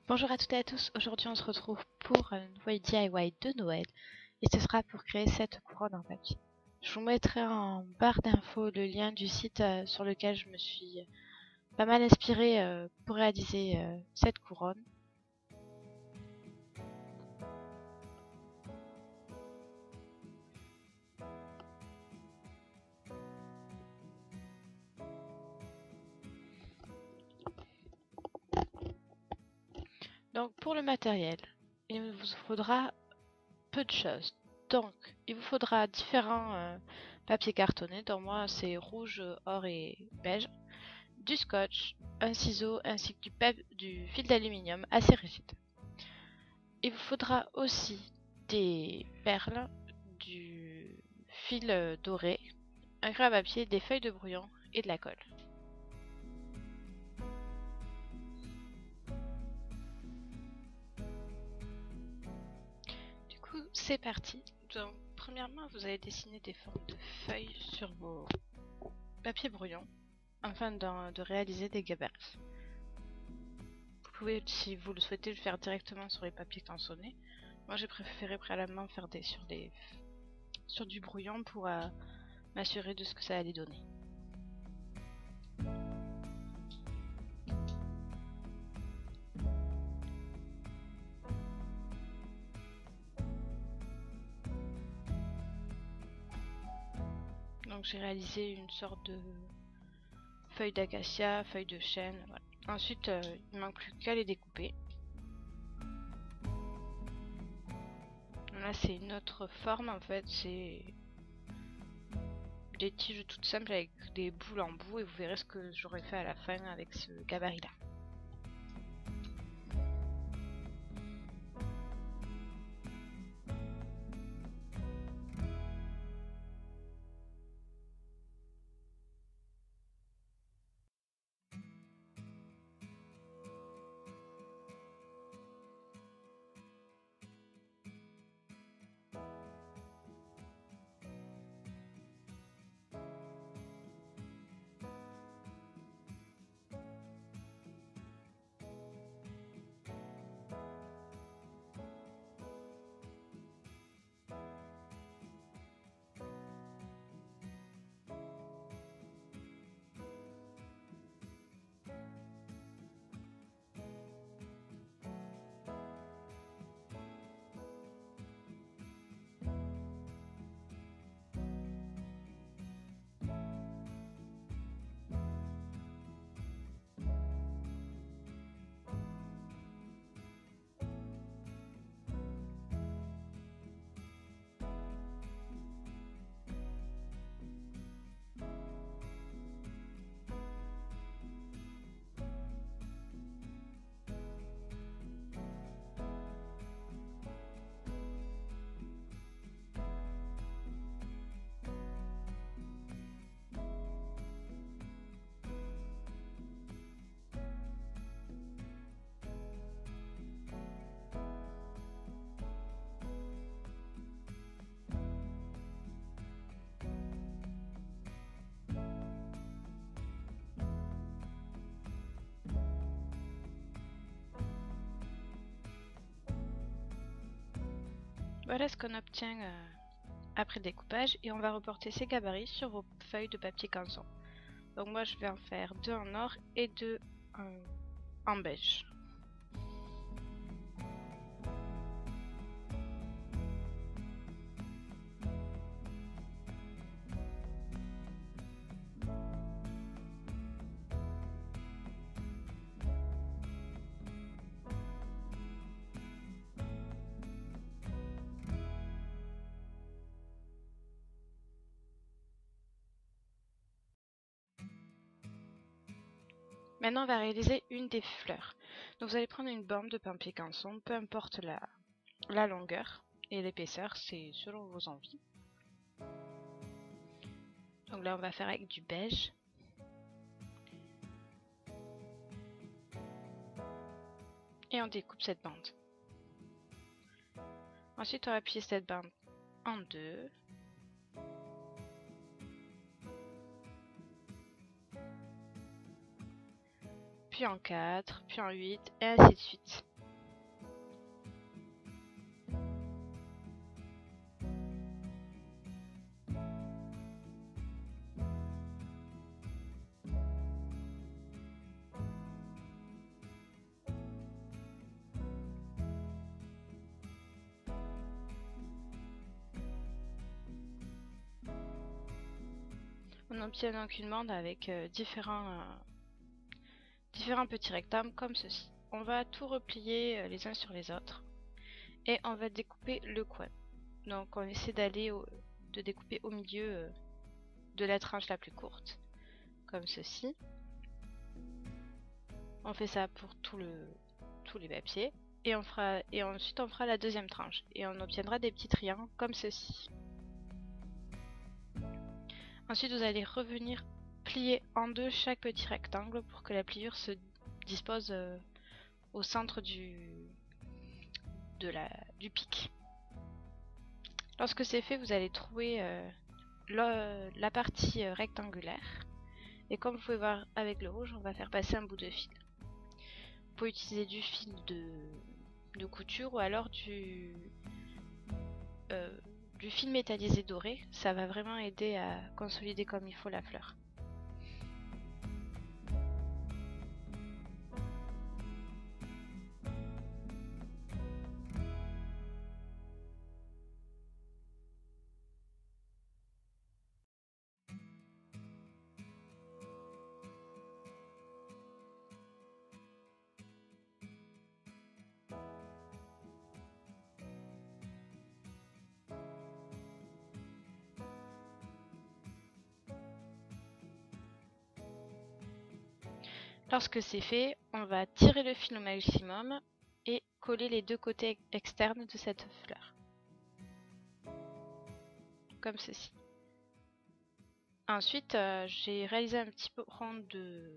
Bonjour à toutes et à tous, aujourd'hui on se retrouve pour un nouveau DIY de Noël et ce sera pour créer cette couronne en papier. Je vous mettrai en barre d'infos le lien du site sur lequel je me suis pas mal inspirée pour réaliser cette couronne. Donc pour le matériel, il vous faudra peu de choses. Donc il vous faudra différents papiers cartonnés, dont moi c'est rouge, or et beige, du scotch, un ciseau ainsi que du fil d'aluminium assez rigide. Il vous faudra aussi des perles, du fil doré, un crabe à papier, des feuilles de brouillon et de la colle. Du coup, c'est parti. Donc, premièrement, vous allez dessiner des formes de feuilles sur vos papiers brouillon afin de réaliser des gabarits. Vous pouvez, si vous le souhaitez, le faire directement sur les papiers cançonnés. Moi, j'ai préféré préalablement faire sur du brouillon pour m'assurer de ce que ça allait donner. Donc j'ai réalisé une sorte de feuille d'acacia, feuille de chêne, voilà. Ensuite, il ne manque plus qu'à les découper. Là, c'est une autre forme en fait, c'est des tiges toutes simples avec des boules en bout et vous verrez ce que j'aurais fait à la fin avec ce gabarit-là. Voilà ce qu'on obtient après découpage et on va reporter ces gabarits sur vos feuilles de papier canson. Donc moi je vais en faire deux en or et deux en beige. Maintenant, on va réaliser une des fleurs. Donc, vous allez prendre une bande de papier canson, peu importe la longueur et l'épaisseur, c'est selon vos envies. Donc là, on va faire avec du beige. Et on découpe cette bande. Ensuite, on va plier cette bande en deux. Puis en 4, puis en 8, et ainsi de suite. on obtient donc une bande avec différents petits rectangles comme ceci. On va tout replier les uns sur les autres et on va découper le coin. Donc on essaie de découper au milieu de la tranche la plus courte, comme ceci. On fait ça pour tous les papiers et ensuite on fera la deuxième tranche et on obtiendra des petits triangles comme ceci. Ensuite vous allez revenir plier en deux chaque petit rectangle pour que la pliure se dispose au centre du pic. Lorsque c'est fait, vous allez trouver la partie rectangulaire et comme vous pouvez voir avec le rouge, on va faire passer un bout de fil. Vous pouvez utiliser du fil de couture ou alors du fil métallisé doré, ça va vraiment aider à consolider comme il faut la fleur. Lorsque c'est fait, on va tirer le fil au maximum et coller les deux côtés externes de cette fleur. Comme ceci. Ensuite, j'ai réalisé un petit rond de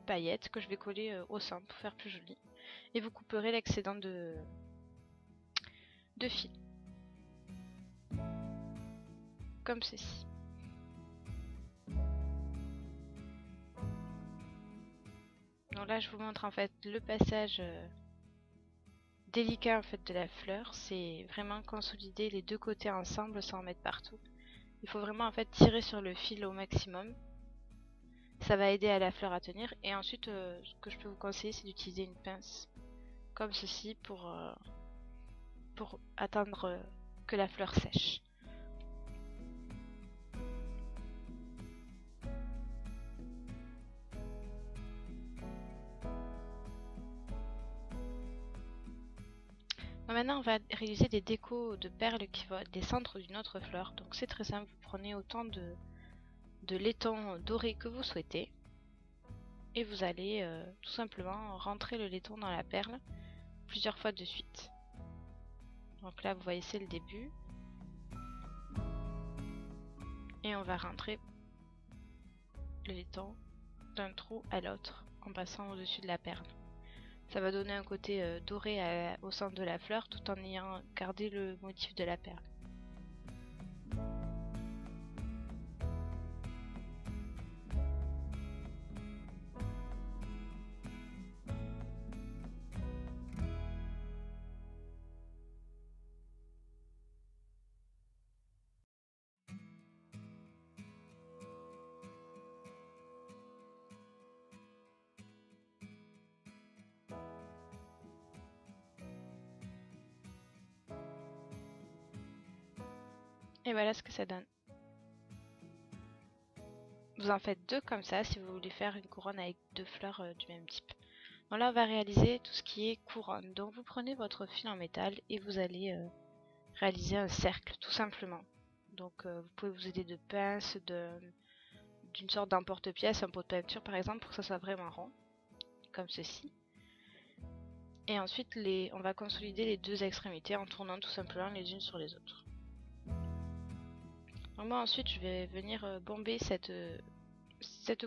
paillettes que je vais coller au centre pour faire plus joli. Et vous couperez l'excédent de fil. Comme ceci. Donc là, je vous montre en fait le passage délicat en fait de la fleur. C'est vraiment consolider les deux côtés ensemble sans en mettre partout. Il faut vraiment en fait tirer sur le fil au maximum. Ça va aider à la fleur à tenir. Et ensuite, ce que je peux vous conseiller, c'est d'utiliser une pince comme ceci pour attendre que la fleur sèche. Donc maintenant, on va réaliser des décos de perles qui vont être des centres d'une autre fleur. Donc c'est très simple, vous prenez autant de laiton doré que vous souhaitez. Et vous allez tout simplement rentrer le laiton dans la perle plusieurs fois de suite. Donc là, vous voyez, c'est le début. Et on va rentrer le laiton d'un trou à l'autre en passant au-dessus de la perle. Ça va donner un côté doré au centre de la fleur tout en ayant gardé le motif de la perle. Et voilà ce que ça donne. Vous en faites deux comme ça si vous voulez faire une couronne avec deux fleurs du même type. Donc là, on va réaliser tout ce qui est couronne. Donc vous prenez votre fil en métal et vous allez réaliser un cercle tout simplement. Donc vous pouvez vous aider de pinces, d'une sorte d'emporte-pièce, un pot de peinture par exemple, pour que ça soit vraiment rond, comme ceci. Et ensuite, on va consolider les deux extrémités en tournant tout simplement les unes sur les autres. Donc moi ensuite, je vais venir bomber cette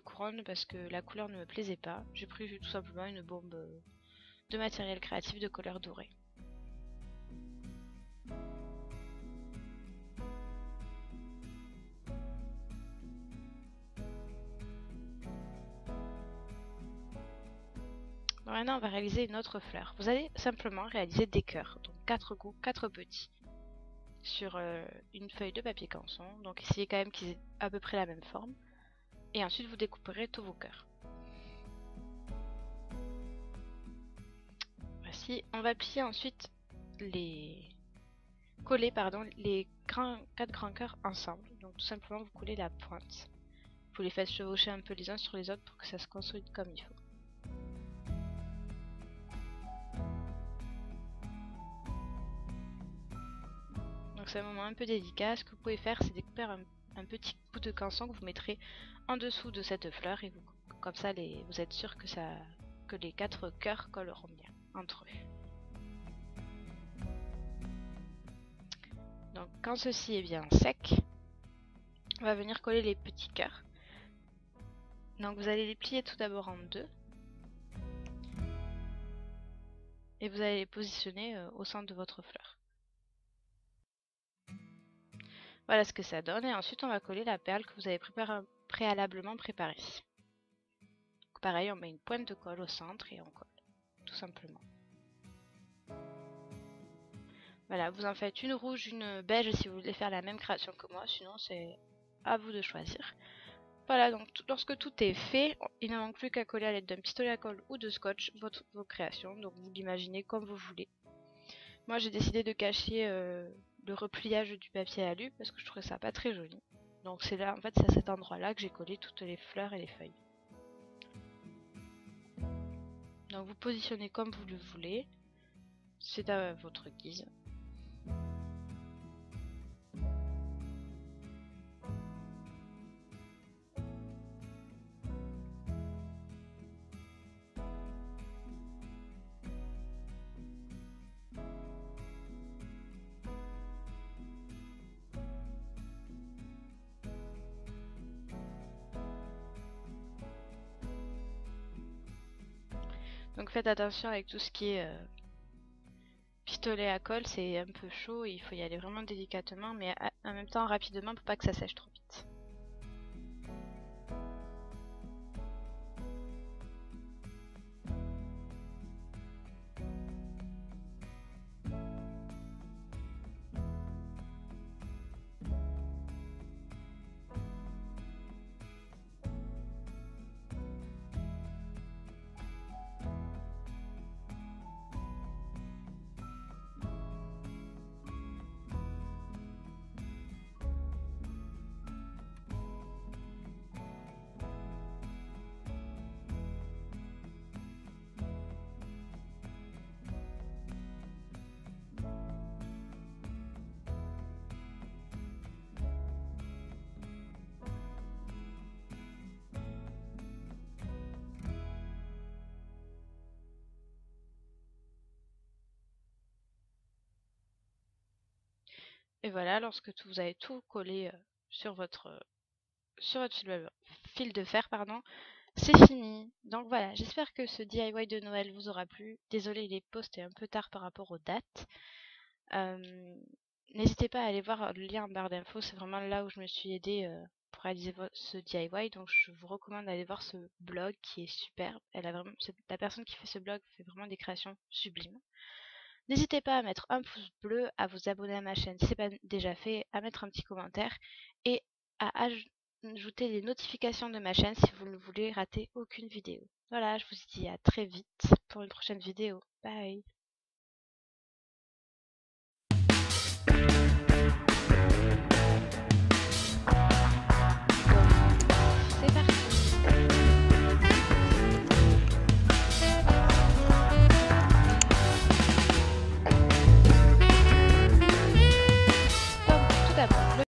couronne parce que la couleur ne me plaisait pas. J'ai pris tout simplement une bombe de matériel créatif de couleur dorée. Donc maintenant, on va réaliser une autre fleur. Vous allez simplement réaliser des cœurs, donc 4 coups, 4 petits, sur une feuille de papier canson. Donc essayez quand même qu'ils aient à peu près la même forme. Et ensuite, vous découperez tous vos cœurs. Voici, on va plier ensuite coller les 4 grands cœurs ensemble. Donc tout simplement, vous collez la pointe. Vous les faites chevaucher un peu les uns sur les autres pour que ça se consolide comme il faut. Donc c'est un moment un peu délicat. Ce que vous pouvez faire, c'est découper un petit bout de canson que vous mettrez en dessous de cette fleur et vous, comme ça vous êtes sûr que les 4 cœurs colleront bien entre eux. Donc quand ceci est bien sec, on va venir coller les petits cœurs. Donc vous allez les plier tout d'abord en deux et vous allez les positionner au centre de votre fleur. Voilà ce que ça donne et ensuite on va coller la perle que vous avez préalablement préparée. Donc pareil, on met une pointe de colle au centre et on colle, tout simplement. Voilà, vous en faites une rouge, une beige si vous voulez faire la même création que moi, sinon c'est à vous de choisir. Voilà, donc lorsque tout est fait, il ne manque plus qu'à coller à l'aide d'un pistolet à colle ou de scotch vos créations, donc vous l'imaginez comme vous voulez. Moi j'ai décidé de cacher le repliage du papier alu parce que je trouvais ça pas très joli. Donc c'est là, en fait c'est à cet endroit là que j'ai collé toutes les fleurs et les feuilles. Donc vous positionnez comme vous le voulez, c'est à votre guise. Donc faites attention avec tout ce qui est pistolet à colle, c'est un peu chaud, il faut y aller vraiment délicatement, mais en même temps rapidement pour pas que ça sèche trop vite. Et voilà, lorsque vous avez tout collé sur votre fil de fer, pardon, c'est fini. Donc voilà, j'espère que ce DIY de Noël vous aura plu. Désolée, il est posté un peu tard par rapport aux dates. N'hésitez pas à aller voir le lien en barre d'infos, c'est vraiment là où je me suis aidée pour réaliser ce DIY. Donc je vous recommande d'aller voir ce blog qui est superbe. La personne qui fait ce blog fait vraiment des créations sublimes. N'hésitez pas à mettre un pouce bleu, à vous abonner à ma chaîne si ce n'est pas déjà fait, à mettre un petit commentaire et à ajouter les notifications de ma chaîne si vous ne voulez rater aucune vidéo. Voilà, je vous dis à très vite pour une prochaine vidéo. Bye!